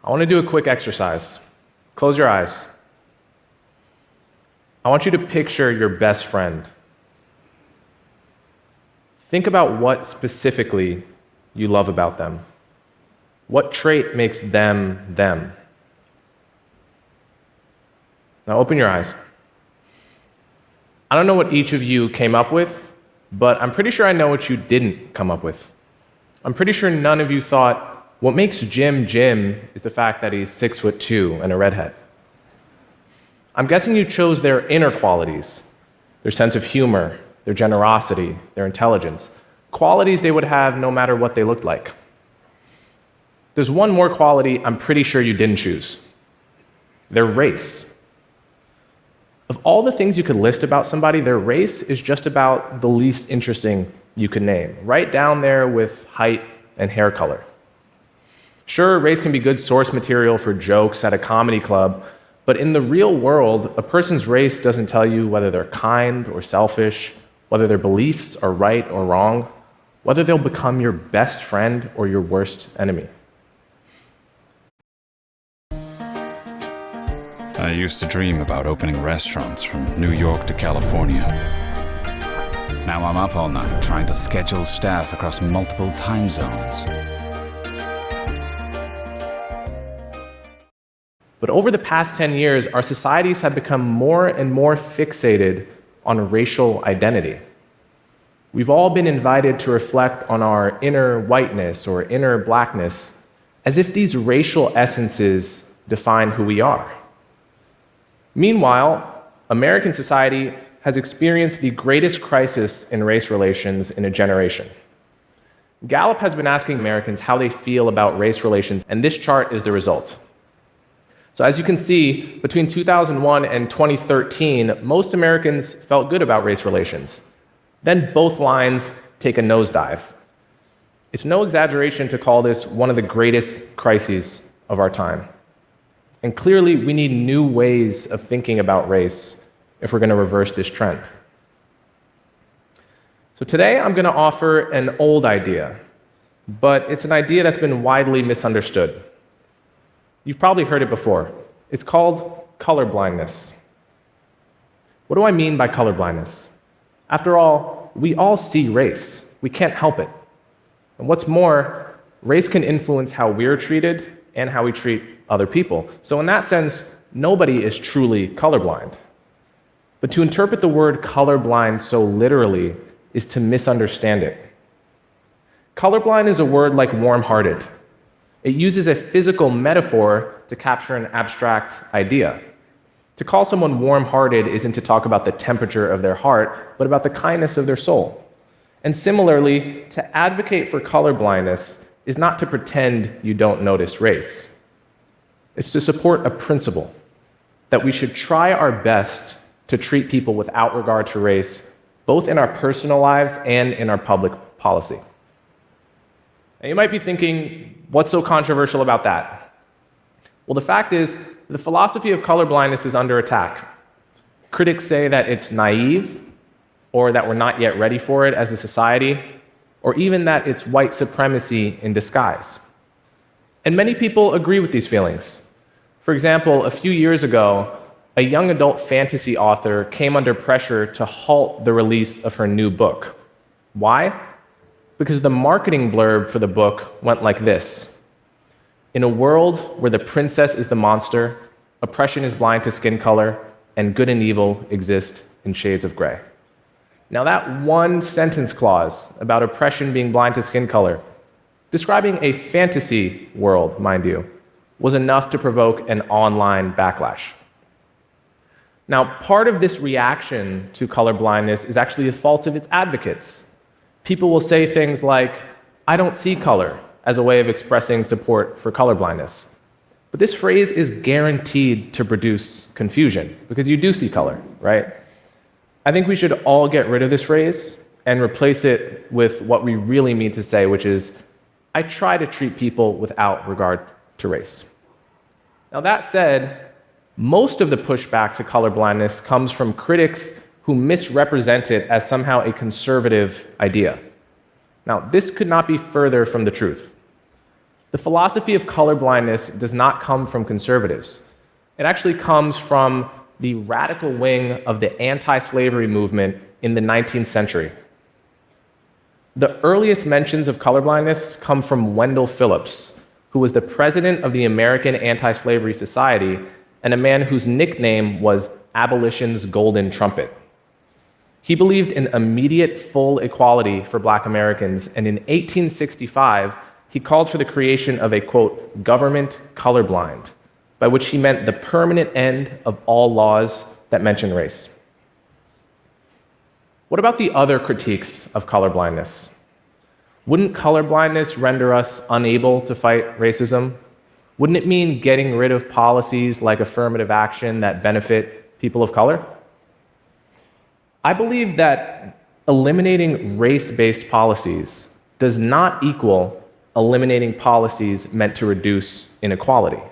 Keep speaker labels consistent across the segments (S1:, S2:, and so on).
S1: I want to do a quick exercise. Close your eyes. I want you to picture your best friend. Think about what specifically you love about them. What trait makes them them? Now open your eyes. I don't know what each of you came up with, but I'm pretty sure I know what you didn't come up with. I'm pretty sure none of you thought, what makes Jim Jim is the fact that he's 6'2" and a redhead. I'm guessing you chose their inner qualities, their sense of humor, their generosity, their intelligence, qualities they would have no matter what they looked like. There's one more quality I'm pretty sure you didn't choose: their race. Of all the things you could list about somebody, their race is just about the least interesting you could name, right down there with height and hair color. Sure, race can be good source material for jokes at a comedy club, but in the real world, a person's race doesn't tell you whether they're kind or selfish, whether their beliefs are right or wrong, whether they'll become your best friend or your worst enemy.
S2: I used to dream about opening restaurants from New York to California. Now I'm up all night trying to schedule staff across multiple time zones.
S1: But over the past 10 years, our societies have become more and more fixated on racial identity. We've all been invited to reflect on our inner whiteness or inner blackness as if these racial essences define who we are. Meanwhile, American society has experienced the greatest crisis in race relations in a generation. Gallup has been asking Americans how they feel about race relations, and this chart is the result. So as you can see, between 2001 and 2013, most Americans felt good about race relations. Then both lines take a nosedive. It's no exaggeration to call this one of the greatest crises of our time. And clearly, we need new ways of thinking about race if we're going to reverse this trend. So today, I'm going to offer an old idea, but it's an idea that's been widely misunderstood. You've probably heard it before. It's called colorblindness. What do I mean by colorblindness? After all, we all see race. We can't help it. And what's more, race can influence how we're treated and how we treat other people. So in that sense, nobody is truly colorblind. But to interpret the word colorblind so literally is to misunderstand it. Colorblind is a word like warm-hearted. It uses a physical metaphor to capture an abstract idea. To call someone warm-hearted isn't to talk about the temperature of their heart, but about the kindness of their soul. And similarly, to advocate for colorblindness is not to pretend you don't notice race. It's to support a principle that we should try our best to treat people without regard to race, both in our personal lives and in our public policy. And you might be thinking, what's so controversial about that? Well, the fact is, the philosophy of colorblindness is under attack. Critics say that it's naive, or that we're not yet ready for it as a society, or even that it's white supremacy in disguise. And many people agree with these feelings. For example, a few years ago, a young adult fantasy author came under pressure to halt the release of her new book. Why? Because the marketing blurb for the book went like this: in a world where the princess is the monster, oppression is blind to skin color, and good and evil exist in shades of gray. Now that one sentence clause about oppression being blind to skin color, describing a fantasy world, mind you, was enough to provoke an online backlash. Now, part of this reaction to colorblindness is actually the fault of its advocates. People will say things like, "I don't see color," as a way of expressing support for colorblindness. But this phrase is guaranteed to produce confusion, because you do see color, right? I think we should all get rid of this phrase and replace it with what we really mean to say, which is, I try to treat people without regard to race. Now that said, most of the pushback to colorblindness comes from critics who misrepresent it as somehow a conservative idea. Now, this could not be further from the truth. The philosophy of colorblindness does not come from conservatives. It actually comes from the radical wing of the anti-slavery movement in the 19th century. The earliest mentions of colorblindness come from Wendell Phillips, who was the president of the American Anti-Slavery Society and a man whose nickname was Abolition's Golden Trumpet. He believed in immediate full equality for Black Americans, and in 1865, he called for the creation of a, quote, government colorblind, by which he meant the permanent end of all laws that mention race. What about the other critiques of colorblindness? Wouldn't colorblindness render us unable to fight racism? Wouldn't it mean getting rid of policies like affirmative action that benefit people of color? I believe that eliminating race-based policies does not equal eliminating policies meant to reduce inequality.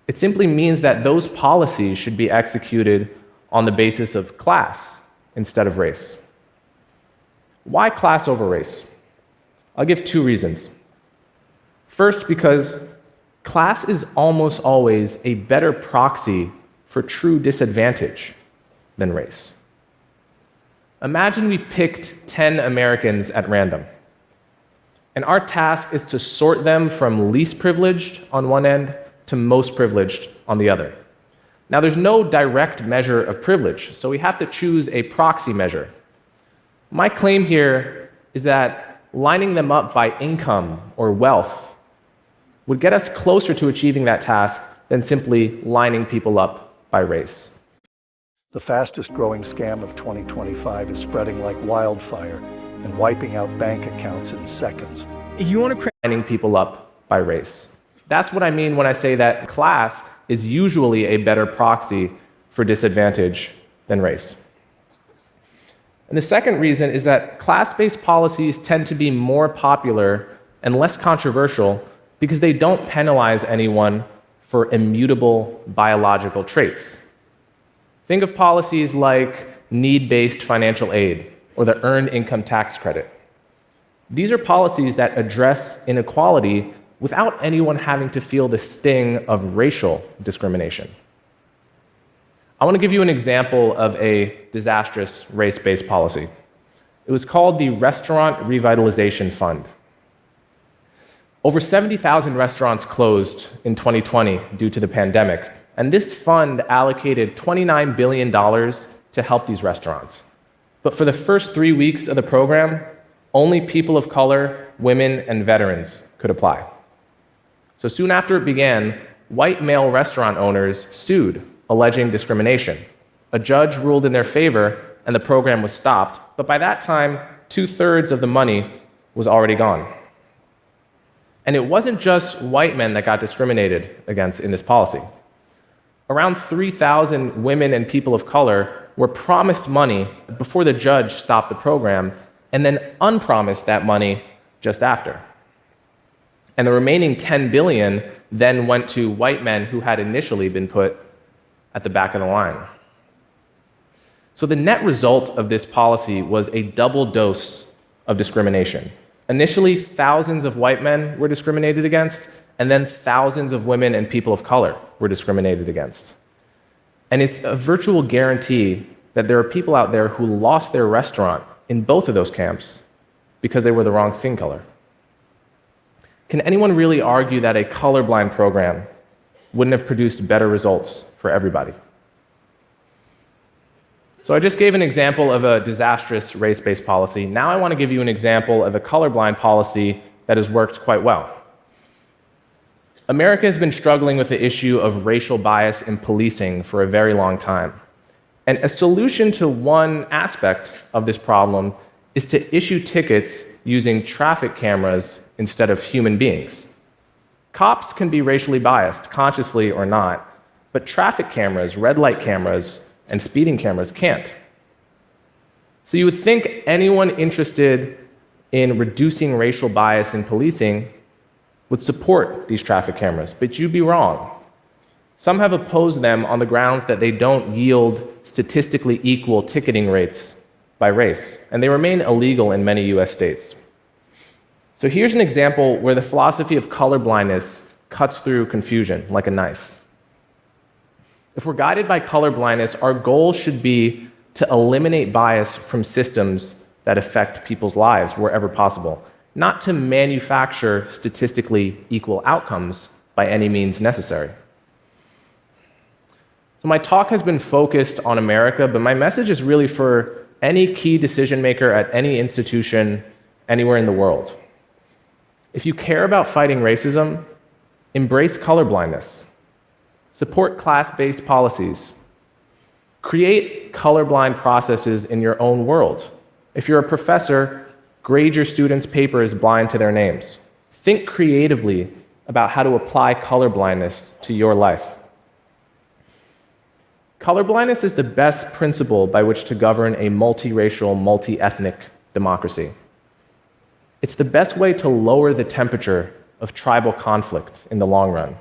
S1: It simply means that those policies should be executed on the basis of class instead of race. Why class over race? I'll give two reasons. First, because class is almost always a better proxy for true disadvantage than race. Imagine we picked 10 Americans at random, and our task is to sort them from least privileged on one end to most privileged on the other. Now, there's no direct measure of privilege, so we have to choose a proxy measure. My claim here is that lining them up by income or wealth would get us closer to achieving that task than simply lining people up by race.
S3: The fastest growing scam of 2025 is spreading like wildfire and wiping out bank accounts in seconds.
S1: If you want to lining people up by race. That's what I mean when I say that class is usually a better proxy for disadvantage than race. And the second reason is that class-based policies tend to be more popular and less controversial because they don't penalize anyone for immutable biological traits. Think of policies like need-based financial aid or the earned income tax credit. These are policies that address inequality without anyone having to feel the sting of racial discrimination. I want to give you an example of a disastrous race-based policy. It was called the Restaurant Revitalization Fund. Over 70,000 restaurants closed in 2020 due to the pandemic, and this fund allocated $29 billion to help these restaurants. But for the first 3 weeks of the program, only people of color, women, and veterans could apply. So soon after it began, white male restaurant owners sued, alleging discrimination. A judge ruled in their favor, and the program was stopped. But by that time, 2/3 of the money was already gone. And it wasn't just white men that got discriminated against in this policy. Around 3,000 women and people of color were promised money before the judge stopped the program, and then unpromised that money just after. And the remaining $10 billion then went to white men who had initially been put at the back of the line. So the net result of this policy was a double dose of discrimination. Initially, thousands of white men were discriminated against, and then thousands of women and people of color were discriminated against. And it's a virtual guarantee that there are people out there who lost their restaurant in both of those camps because they were the wrong skin color. Can anyone really argue that a colorblind program wouldn't have produced better results for everybody? So I just gave an example of a disastrous race-based policy. Now I want to give you an example of a colorblind policy that has worked quite well. America has been struggling with the issue of racial bias in policing for a very long time. And a solution to one aspect of this problem is to issue tickets using traffic cameras instead of human beings. Cops can be racially biased, consciously or not, but traffic cameras, red light cameras, and speeding cameras can't. So you would think anyone interested in reducing racial bias in policing would support these traffic cameras, but you'd be wrong. Some have opposed them on the grounds that they don't yield statistically equal ticketing rates by race, and they remain illegal in many US states. So here's an example where the philosophy of colorblindness cuts through confusion like a knife. If we're guided by colorblindness, our goal should be to eliminate bias from systems that affect people's lives wherever possible, not to manufacture statistically equal outcomes by any means necessary. So my talk has been focused on America, but my message is really for any key decision maker at any institution anywhere in the world. If you care about fighting racism, embrace colorblindness. Support class-based policies. Create colorblind processes in your own world. If you're a professor, grade your students' papers blind to their names. Think creatively about how to apply colorblindness to your life. Colorblindness is the best principle by which to govern a multiracial, multi-ethnic democracy. It's the best way to lower the temperature of tribal conflict in the long run.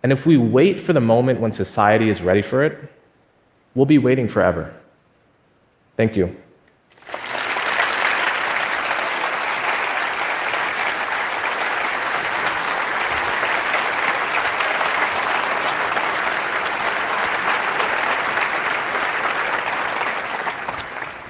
S1: And if we wait for the moment when society is ready for it, we'll be waiting forever. Thank you.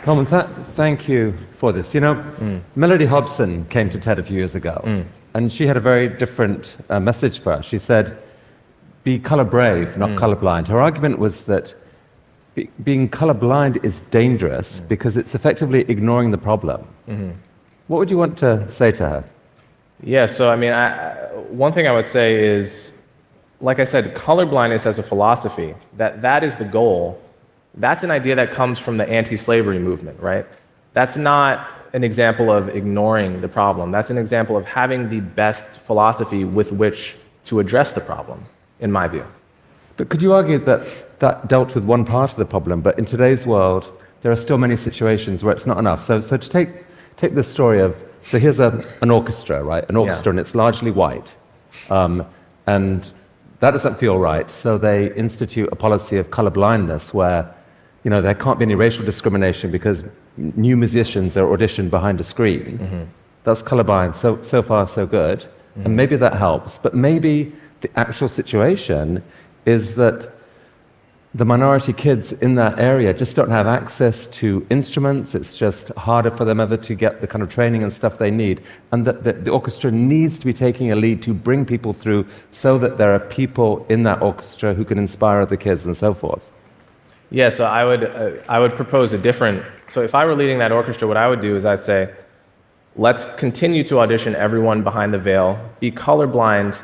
S4: Coleman, thank you for this. You know, Melody Hobson came to TED a few years ago, and she had a very different message for us. She said, be color brave, not colorblind. Her argument was that being colorblind is dangerous because it's effectively ignoring the problem. What would you want to say to her?
S1: Yeah, so I mean, one thing I would say is, like I said, colorblindness as a philosophy, that is the goal. That's an idea that comes from the anti-slavery movement, right? That's not an example of ignoring the problem. That's an example of having the best philosophy with which to address the problem, in my view.
S4: But could you argue that that dealt with one part of the problem, but in today's world, there are still many situations where it's not enough? So to take the story of, so here's an orchestra, right? An orchestra, and it's largely white. And that doesn't feel right, so they institute a policy of colorblindness where, you know, there can't be any racial discrimination because new musicians are auditioned behind a screen. That's colorblind, so far so good. And maybe that helps, but maybe the actual situation is that the minority kids in that area just don't have access to instruments. It's just harder for them ever to get the kind of training and stuff they need. And that the orchestra needs to be taking a lead to bring people through so that there are people in that orchestra who can inspire other kids and so forth.
S1: Yeah, so I would propose a different, so if I were leading that orchestra, what I would do is I'd say, let's continue to audition everyone behind the veil, be colorblind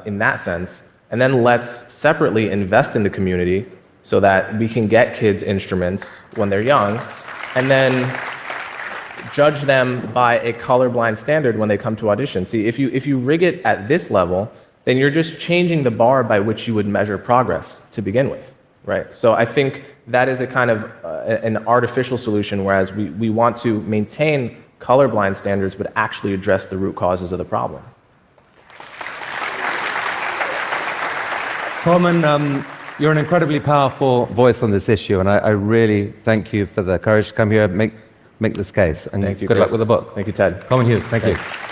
S1: in that sense, and then let's separately invest in the community so that we can get kids instruments when they're young, and then judge them by a colorblind standard when they come to audition. See, if you rig it at this level, then you're just changing the bar by which you would measure progress to begin with, right? So I think that is a kind of an artificial solution, whereas we want to maintain colorblind standards but actually address the root causes of the problem.
S4: Coleman, you're an incredibly powerful voice on this issue, and I really thank you for the courage to come here and make this case. And
S1: Thank you,
S4: good
S1: Chris.
S4: luck with the book.
S1: Thank you, Ted.
S4: Coleman Hughes, thank
S1: Thanks.
S4: you.